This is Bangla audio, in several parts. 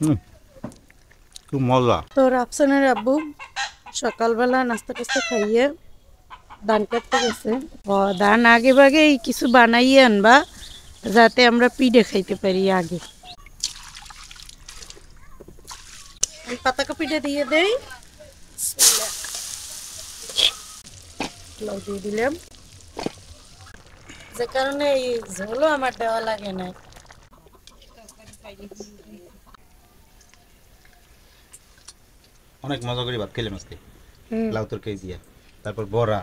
হুম, খুব মজা। তো রাফসানের আব্বু সকালবেলা নাস্তা টাস্তা খাইয়ে ধান কাটতে গেছে। ধান আগে ভাগেই কিছু বানাইয়ে আনবা, যাতে আমরা পিঠে খাইতে পারি আগে। আমি পাতাকা পিঠে দিয়ে দেই, লাউ দিয়ে দিলাম, যে কারণে এই ঝোলও আমার দেওয়া লাগে না। অনেক মজা করে ভাত খেলাম আজকে, হুম। লাউ তরকারি দিয়ে, তারপর বড়া।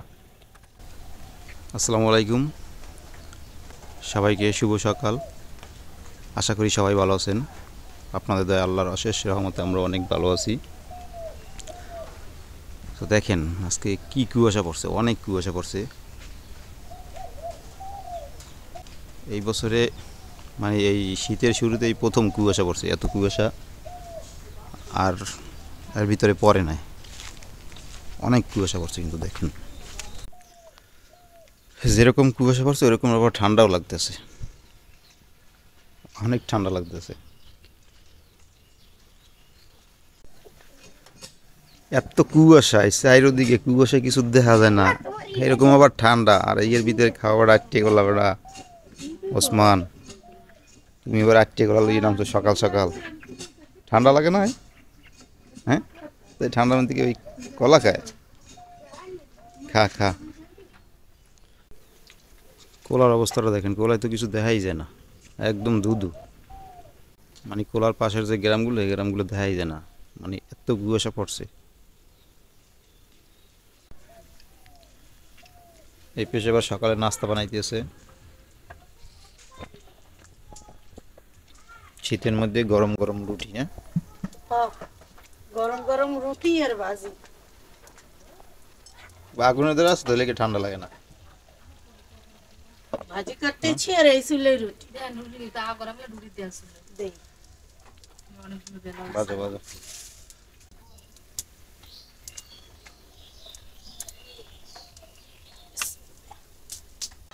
আসসালামু আলাইকুম, সবাইকে শুভ সকাল। আশা করি সবাই ভালো আছেন। আপনাদের দয়া আল্লাহর অশেষ রহমতে আমরা অনেক ভালো আছি। তো দেখেন আজকে কি কুয়াশা পড়ছে, অনেক কুয়াশা পড়ছে এই বছরে। মানে এই শীতের শুরুতেই প্রথম কুয়াশা পড়ছে, এত কুয়াশা আর এর ভিতরে পড়ে নাই। অনেক কুয়াশা পড়ছে, কিন্তু দেখেন যেরকম কুয়াশা পড়ছে ওরকম আবার ঠান্ডাও লাগতেছে, অনেক ঠান্ডা লাগতেছে। এত কুয়াশা, এই চারিদিকে কুয়াশা, কিছু দেখা যায় না, এরকম আবার ঠান্ডা। আর এর ভিতরে খাওয়া আটটে গলা বেড়া ওসমান, তুমি এবার আটটে গলা লইয়ে নামছো সকাল সকাল, ঠান্ডা লাগে না? হ্যাঁ, তো এই ঠান্ডার মধ্যে কি ওই কলা খায়? খা খা। কোলার অবস্থাটা দেখেন, কোলায় তো কিছু দেখাই যায় না, একদম ধুধু। মানে কোলার পাশের যে গ্রামগুলো, এই গ্রামগুলো দেখাই যায় না, মানে এত কুয়াশা পড়ছে। এই পেশে আবার সকালে নাস্তা বানাইতেছে, শীতের মধ্যে গরম গরম রুটি। হ্যাঁ, গরম গরম রুটি আর ভাজি। বা আগুনের দ্বারা আছে, তাহলে কি ঠান্ডা লাগে না? ভাজি কাটতেছি আর এই চুলে রুটি দেই। বাজে বাজে।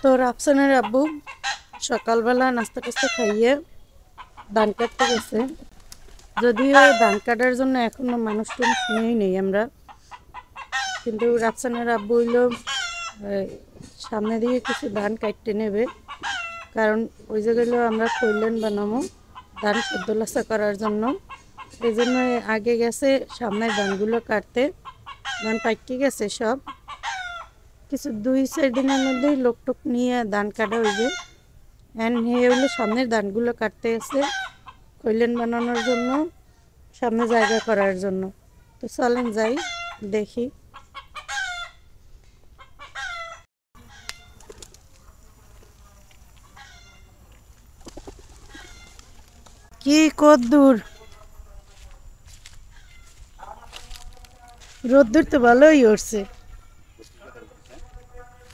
তো রাফসানের আব্বু সকালবেলা নাস্তা টাস্তা খাইয়ে ধান কাটতে গেছে। যদিও ধান কাটার জন্য এখনো মানুষ টানুষ নেই আমরা, কিন্তু রাফসানের আব্বু হইলো সামনে দিয়ে কিছু ধান কাটতে নেবে, কারণ ওই জায়গাগুলো আমরা কইলেন বানাবো ধান সেদ্ধ লাসা করার জন্য। এই জন্য আগে গেছে সামনের ধানগুলো কাটতে। ধান পাইকে গেছে সব, কিছু 2-4 দিনের মধ্যেই লোক টোক নিয়ে ধান কাটা হইবে। অ্যান্ড নিয়ে হইলে সামনের ধানগুলো কাটতে গেছে কইলেন বানানোর জন্য, সামনে জায়গা করার জন্য। তো চলেন যাই দেখি। কি কদ্দূর রোদ্দুর তো ভালোই উঠছে।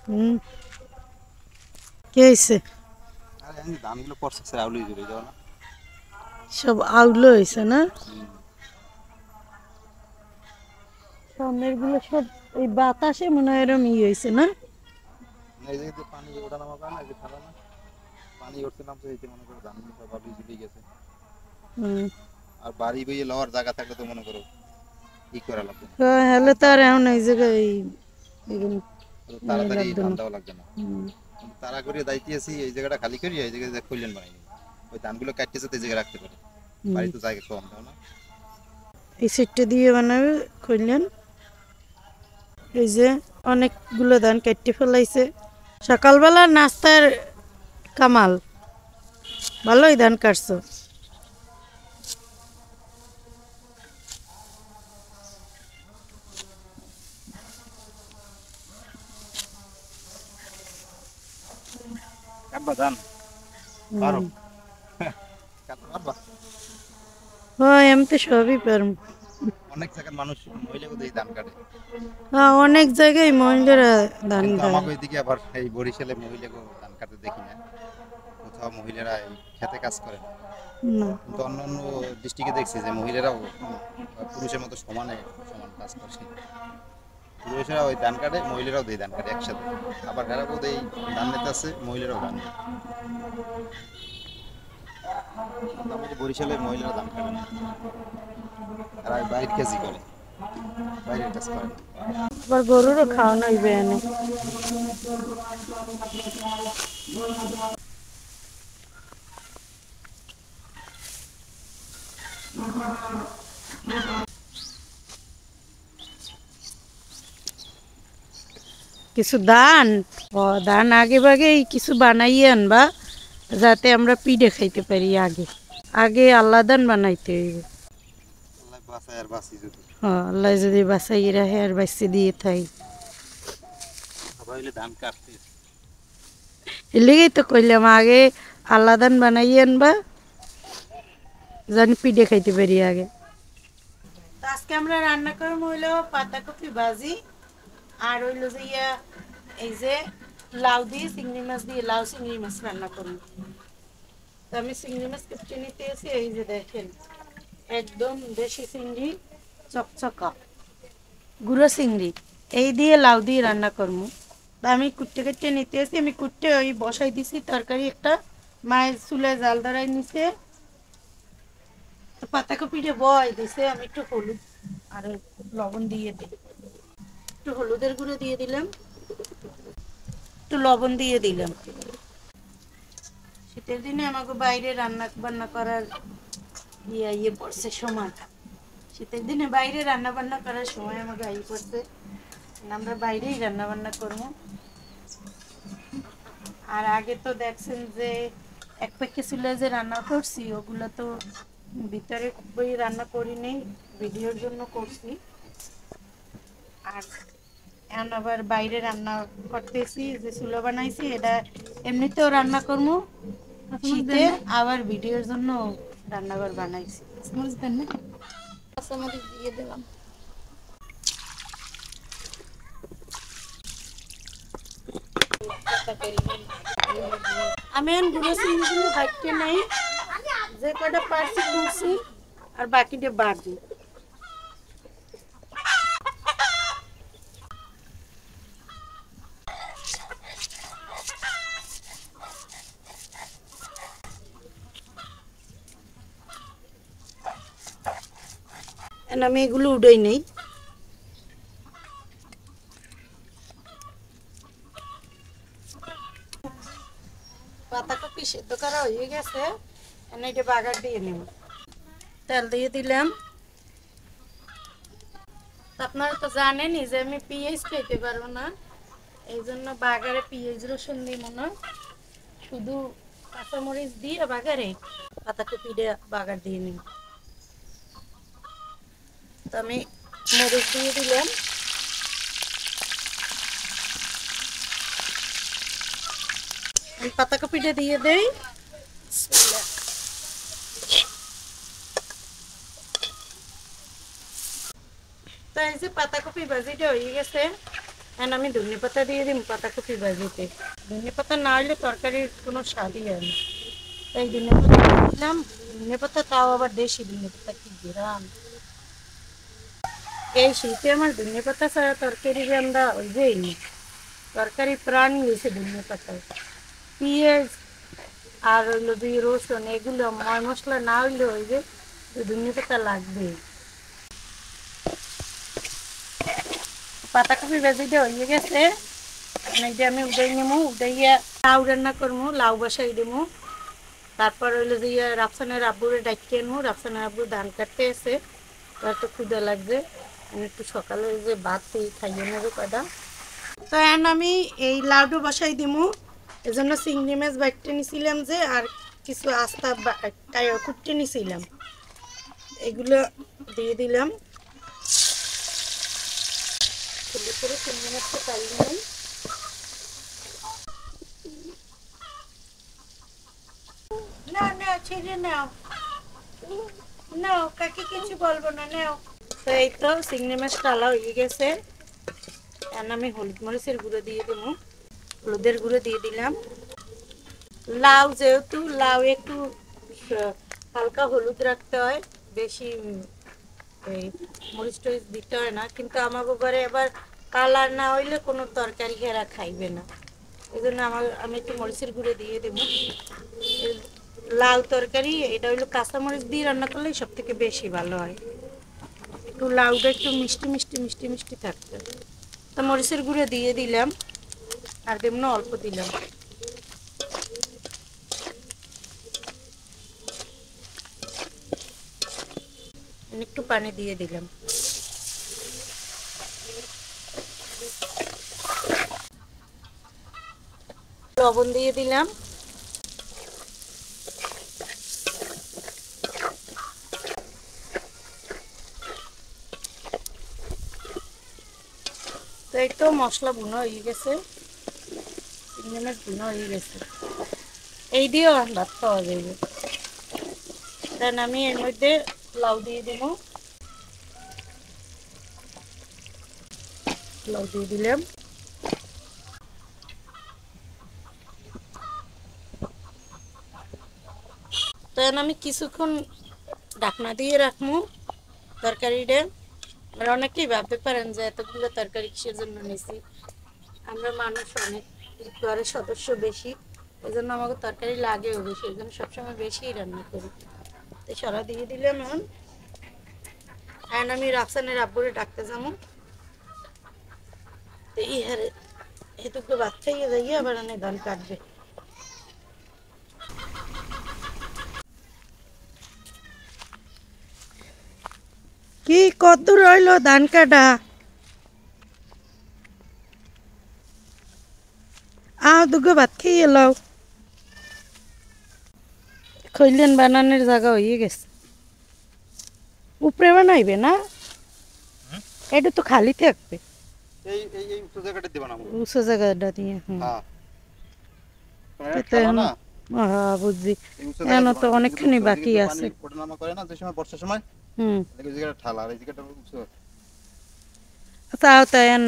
হুম, কে হয়েছে? আরে আমি ধানগুলো পড়ছে স্যার, আউলি জুড়ে যাও না। সব আউলো হয়েছে না? সামনের গুলো সব এই বাতাসে মনে হয় এরম হয়েছে না? এই জায়গাতে পানি ওঠা নামা পায় না, এই যে ঠান্ডা না, পানি উঠতে নামতে হইতে মনে করো ধানগুলো সব আউলি জুড়ে গেছে। হুম। আর বাড়ি বইয়ে লওয়ার জায়গা থাকলে তো মনে করো ই করা লাগবে না, হলে তো আর এখন এই জায়গায় এরম তো ইয়ে তাড়াতাড়ি লাগতো ধান না। দেওয়া লাগবে না। হুম। কিন্তু তাড়া করে দাইতেছি এই জায়গাটা খালি করি, এই জায়গায় খুললেন বানাই নি। ওই ধানগুলো কাটতেছে তো এই জায়গায় রাখতে পারে, হুম। বাড়ি তো জায়গা কম, তাও না? এই সেটটা দিয়ে বানাবে কইলেন। এই যে অনেকগুলো ধান কেটে ফেলাইছে সকালবেলা নাস্তার কামাল। ভালোই ধান কাটছো। কাটবা ধান? পারো? হুম। কাটতে পারবা? হয় আমি তো সবই পারম। অনেক জায়গার মানুষ মহিলা বোধহয় ধান কাটে, হ্যাঁ, অনেক জায়গায় মহিলারা ধান কিন্তু কাটে। আমাকে ওইদিকে আবার এই বরিশালে মহিলাকে ধান কাটতে দেখি না। কোথাও মহিলারা এই খেতে কাজ করে না। না। কিন্তু অন্য অন্য ডিস্ট্রিক্টে দেখছি যে মহিলারাও পুরুষের মতো সমান কাজ করছে। পুরুষেরা ওই ধান কাটে, মহিলারাও দেয় ধান কাটে একসাথে। আবার এরা বোধ এই ধান নিতে আসছে, মহিলারাও ধান নেয়। আমাদের বরিশালের মহিলারা ধান কাটে না, এরা বাইরের কাজই করে, বাইরের কাজ করে না। আবার গরুরও খাওয়ানো হইবে এনে। কিছু ধান, ধান আগে ভাগেই কিছু বানাইয়ে আনবা, যাতে আমরা পিঠে খাইতে পারি। আগে আগে আল্লাহ দান বানাইতে হইবে। আল্লাহ বাঁচায় আর বাঁচি যদি। আল্লাহ যদি বাসাই রাখে আর বাঁচতে দিয়ে থাই। সবাই হইলে ধান কাটতে। এর লেগেই তো কইলাম আগে আল্লাহ দান বানাইয়ে আনবা, জানি পিঠে খাইতে পারি আগে। আজকে আমরা রান্না করবো হইলো পাতাকপি ভাজি, আর হইলো যে এই যে লাউ দিয়ে চিংড়ি মাছ দিয়ে লাউ চিংড়ি মাছ রান্না করবো। তো আমি চিংড়ি মাছ কেটে নিতে এসে এই যে দেখেন একদম দেশি চিংড়ি, চকচকা গুঁড়ো চিংড়ি, এই দিয়ে লাউ দিয়ে রান্না করবো। তা আমি কুট্টে কেটে নিতে এসে আমি কুট্টে ওই বসাই দিছি তরকারি একটা, মায়ের চুলায় জাল ধরাই নিছে। তো পাতাকপিটা বয় দিছে, আমি একটু হলুদ আর লবণ দিয়ে দিই, একটু হলুদের গুঁড়ো দিয়ে দিলাম, একটু লবণ দিয়ে দিলাম। শীতের দিনে আমাকে বাইরে রান্না বান্না করার ইয়ে পড়ছে সময়, শীতের দিনে বাইরে রান্না বান্না করার সময় আমাকে পড়ছে, আমরা বাইরেই রান্না বান্না করবো। আর আগে তো দেখছেন যে এক প্যাকে চুলে যে রান্না করছি ওগুলো তো ভিতরে খুবই রান্না করি নেই, ভিডিওর জন্য করছি। আর এখন আবার বাইরে রান্না করতেছি, যে চুলো বানাইছি এটা এমনিতেও রান্না করবো শীতে, আবার ভিডিওর জন্য রান্নাঘর বানাইছি। দিয়ে দিলাম। আমি এখন গুঁড়ো চিংড়িগুলো ভাজতে নাই, যে কটা পারছি করছি আর বাকিটা বাড়ি। আমি এগুলো উড়াই নেই। পাতাকপি সেদ্ধ করা হয়ে গেছে, এটা বাগার দিয়ে নেব। তেল দিয়ে দিলাম। আপনারা তো জানেনই যে আমি পেঁয়াজ খেতে পারবো না, এই জন্য বাগারে পেঁয়াজ রসুন দিব না, শুধু কাঁচামরিচ দিয়ে বাগারে পাতাকপিটা বাগার দিয়ে নিব। তো আমি মরিচ দিয়ে দিলাম, পাতাকপিটা দিয়ে দেই। তো এই যে পাতাকপি ভাজিটা হয়ে গেছে, এখন আমি ধনে পাতা দিয়ে দিই পাতাকপি ভাজিতে। ধনে পাতা না হলে তরকারির কোনো স্বাদই হয় না, তাই ধনে পাতা দিলাম। ধনে পাতা তাও আবার দেশি ধনে পাতা, কি গ্রাম। এই শীতে আমার ধনে পাতা ছাড়া তরকারি রান্না ওই যেই না, তরকারি প্রাণ হয়েছে ধনে পাতায়। পেঁয়াজ আর হইলো দুই রসুন এগুলো ময় মশলা না হইলে ওই যে ধনে পাতা লাগবে। পাতাকপি ভাজিটা হয়ে গেছে, এটা আমি উঠাই নেবো, উঠাইয়া লাউ রান্না করবো, লাউ বসাই দেবো। তারপর হইলো যে রাফসানের আব্বুরে ডাকিয়ে আনবো, রাফসানের আব্বু ধান কাটতে এসে, তার তো ক্ষুদা লাগবে, আমি একটু সকালে যে ভাত খাইয়ে নেবো কটা। তো এখন আমি এই লাউটা বসাই দিবো, এজন্য চিংড়ি মাছ বাটতে নিছিলাম যে, আর কিছু আস্তা কুটতে নিছিলাম, এগুলো দিয়ে দিলাম। করে চিংড়ি মাছটা পাই দিলাম। না না ছেড়ে নাও, নাও কাকে কিছু বলবো না, নাও। তো এই তো চিংড়ি মাছ টালা হয়ে গেছে, এখন আমি হলুদ মরিচের গুঁড়ো দিয়ে দেবো, হলুদের গুঁড়ো দিয়ে দিলাম। লাউ যেহেতু লাউ একটু হালকা হলুদ রাখতে হয়, বেশি এই মরিচ টরিচ দিতে হয় না, কিন্তু আমাকে ঘরে এবার কালার না হইলে কোনো তরকারি ঘেরা খাইবে না, এই জন্য আমি একটু মরিচের গুঁড়ো দিয়ে দেবো। লাউ তরকারি এটা হলো কাঁচামরিচ দিয়ে রান্না করলে সব থেকে বেশি ভালো হয়। একটু লাউটা একটু মিষ্টি মিষ্টি মিষ্টি মিষ্টি থাকবে। তো মরিচের গুঁড়ো দিয়ে দিলাম, আর দেব না অল্প দিলাম। একটু পানি দিয়ে দিলাম। লবণ দিয়ে দিলাম। তো এই তো মশলা ভুনা হয়ে গেছে, চিংড়ি মাছ ভুনা হয়ে গেছে। এই দিয়েও ভাত খাওয়া যাবে। দেন আমি এর মধ্যে লাউ দিয়ে দিব। লাউ দিয়ে দিলাম। তখন আমি কিছুক্ষণ ঢাকনা দিয়ে রাখবো তরকারিটা। আর অনেকেই ভাবতে পারেন যে এতগুলো তরকারি কিসের জন্য নিছি, আমরা মানুষ অনেক, ঘরের সদস্য বেশি, ওই জন্য আমাকে তরকারি লাগেও বেশি, ওই জন্য সবসময় বেশিই রান্না করি। তো সরা দিয়ে দিলাম এখন। এখন আমি রাফসানের আব্বুরে ডাকতে যাবো। তো এই হারে এটুকু ভাত খাইয়ে যাইয়ে আবার অনেক ধান কাটবে। কি কত রইলো ধান কাটা? দুগো ভাত খেয়ে লও। খৈলেন বানানোর জায়গা হয়ে গেছে। উপরে বানাইবে না, এটা তো খালি থাকবে। এই এই এই উঁচু জায়গাটা দিবা না। উঁচু জায়গাটা দিয়ে হ্যাঁ তো এখন হ্যাঁ বুঝছি। এখন তো অনেকখানি বাকি আছে। ওঠানামা করে না যে সময় বর্ষার সময়, এই জায়গাটা ঠালা আর এই জায়গাটা উঁচু। তাও তো এখন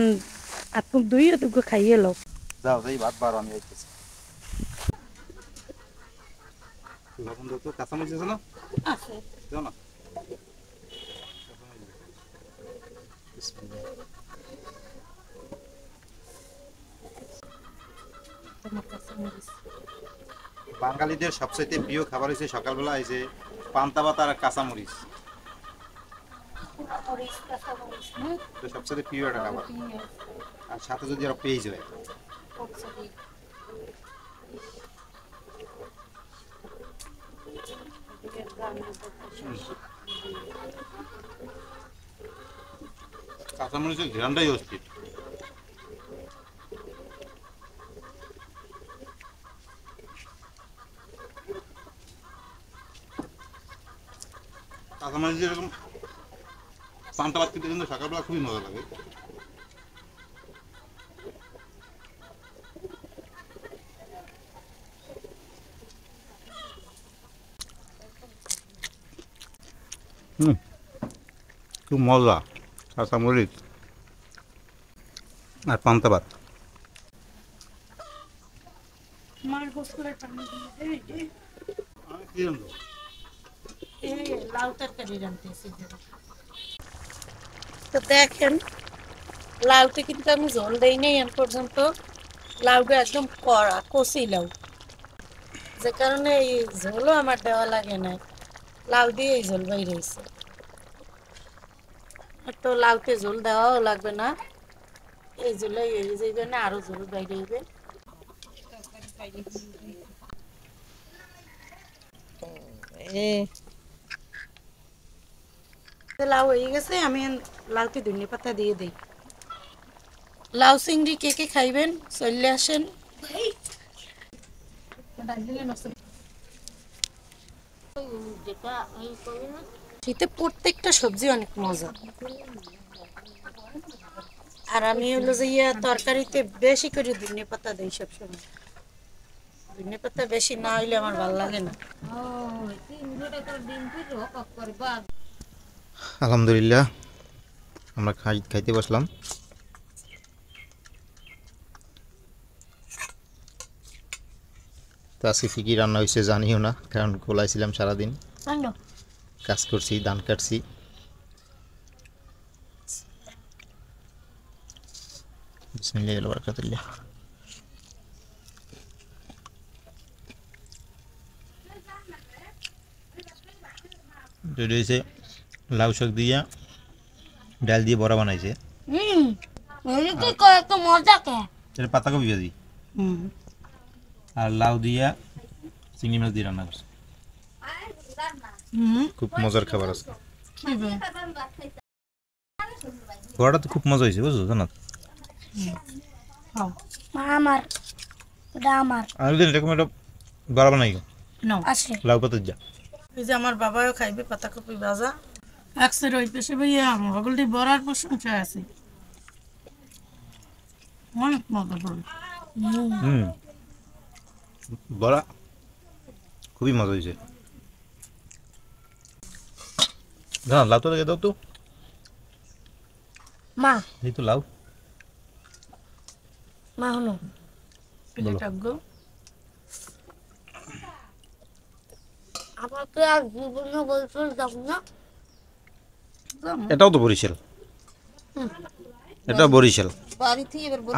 আপনি দুই দুগো খাইয়ে লও। যাও যাই ভাত বারো আমি আইতেছি। লবণ দাও তো, কাঁচামরিচ আছে না? আছে। দাও না। বাঙালিদের সবচাইতে প্রিয় খাবার হচ্ছে সকালবেলা এই যে পান্তা ভাত আর কাঁচামরিচ। এটা সবচেয়ে প্রিয় একটা খাবার, আর সাথে যদি আরো পেঁয়াজ হয়। কাঁচামরিচের ঘ্রাণটাই অস্থির। কাঁচামরিচ যেরকম পান্তা ভাত খেতে কিন্তু সকালবেলা খুবই মজা লাগে। খুব মজা কাঁচামরিচ আর পান্তা ভাত। তো দেখেন লাউতে কিন্তু আমি ঝোল দেই নাই এখন পর্যন্ত। লাউটা একদম কড়া কচি লাউ, যে কারণে এই ঝোলও আমার দেওয়া লাগে না। লাউ দিয়ে এই ঝোল বাইরে হয়েছে, তো লাউতে ঝোল দেওয়াও লাগবে না। এই ঝোলে এই যাইবে না, আরো ঝোল বাইরে হইবে। লাউ হয়ে গেছে, আমি লাউতে ধনিয়া পাতা দিয়ে দিই। লাউ চিংড়ি কে কে খাইবেন চলে আসেন। শীতে প্রত্যেকটা সবজি অনেক মজা। আর আমি হলো যে তরকারিতে বেশি করে ধনিয়া পাতা দিই সবসময়। ধনিয়া পাতা বেশি না হইলে আমার ভালো লাগে না। আলহামদুলিল্লাহ আমরা খাইতে বসলাম। তো আজকে কী কী রান্না হয়েছে জানিও না, কারণ গোলাইছিলাম সারাদিন, কাজ করছি, ধান কাটছি। বিসমিল্লাহির বারাকাতুল্লাহ। তো এটা হচ্ছে লাউ শাক দিয়া ডাল দিয়ে বড়া বানাইছে। কি করে তো মজা কে এটা পাতাকপি ভাজি হুম আর লাউ দিয়া চিংড়ি মাছ দিয়ে রান্না করছে। হুম খুব মজার খাবার আছে। কি বে? বড়াটা তো খুব মজা হয়েছে বুঝছো জানো। খাও আমার এটা আমার আমি তো এরকম একটা বড়া বানাই নাও আছে লাউ পাতার যা। এই যে আমার বাবাও খাইবে পাতাকপি ভাজা একসের ওই পেশে ভাইয়া আমার ওগুলি বড়ার প্রশংসা আছে অনেক মজা করে হুম বড়া খুবই মজা হয়েছে। না লাউ তো দাও তো, মা এই তো লাউ। মা হলো প্লেট গো আমাকে আর জীবনে বলছো যাব না এটাও তো বরিশাল, এটা বরিশাল।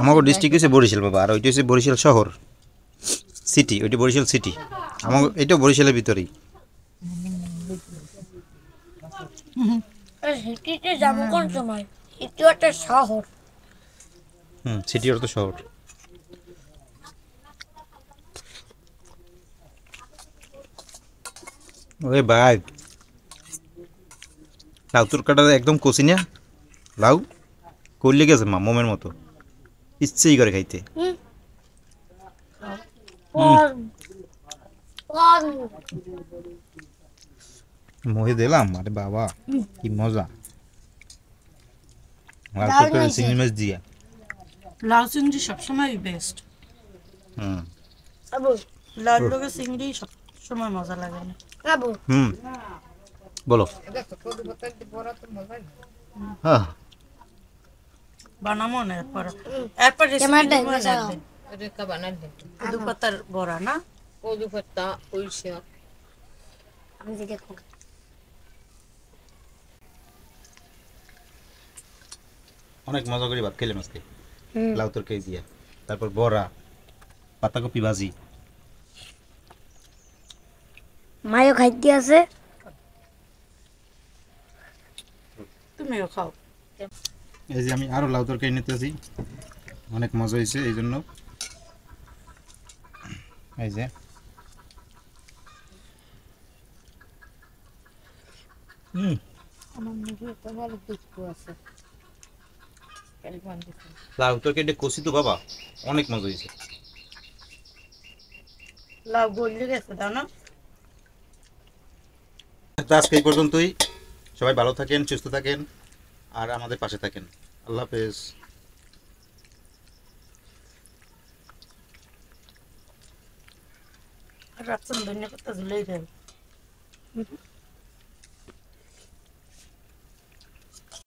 আমাকে ডিস্ট্রিক্ট হচ্ছে বরিশাল বাবা, আর ওইটা হচ্ছে বরিশাল শহর সিটি, ওইটা বরিশাল সিটি। আমাকে এটাও বরিশালের ভিতরেই। সিটিতে যাবো কোন সময় সিটি একটা শহর সিটি অর্থ শহর। ওরে ভাই, লাউ তরকাটা একদম কচি না, লাউ করলে গেছে মা মোমের মতো, ইচ্ছেই করে খাইতে। পর পর মুখে দিলাম, আরে বাবা কি মজা। লাউ দারুণ তরকারি হয়েছে। চিংড়ি মাছ দিয়া। লাউ চিংড়ি সবসময় বেস্ট হুম আবু লাউ লোকে চিংড়ি সবসময় মজা লাগে না আবু হুম বলো। হ্যাঁ বানামো না এরপর এরপর ক্যামেরাটা রেসিপি বসাও। কদু পাতার বড়া না আমি যে দেখো অনেক মজা করে ভাত খেলাম আজকে লাউ তরকারি দিয়া, তারপর বড়া, পাতাকপি ভাজি। মায়ও খাইতে আছে তুমিও খাও এই যে আমি আরো লাউ তরকারি নিতেছি, অনেক মজা হয়েছে এই জন্য। এই যে লাউ তরকারিটা কষি তো বাবা, অনেক মজা হয়েছে। লাউ গলে গেছে দাও না তো আজকে এই পর্যন্তই, সবাই ভালো থাকেন, সুস্থ থাকেন, আর আমাদের পাশে থাকেন। আল্লাহ হাফেজ। আর রাখছেন ধন্যবাদ ঝুলেই দেয়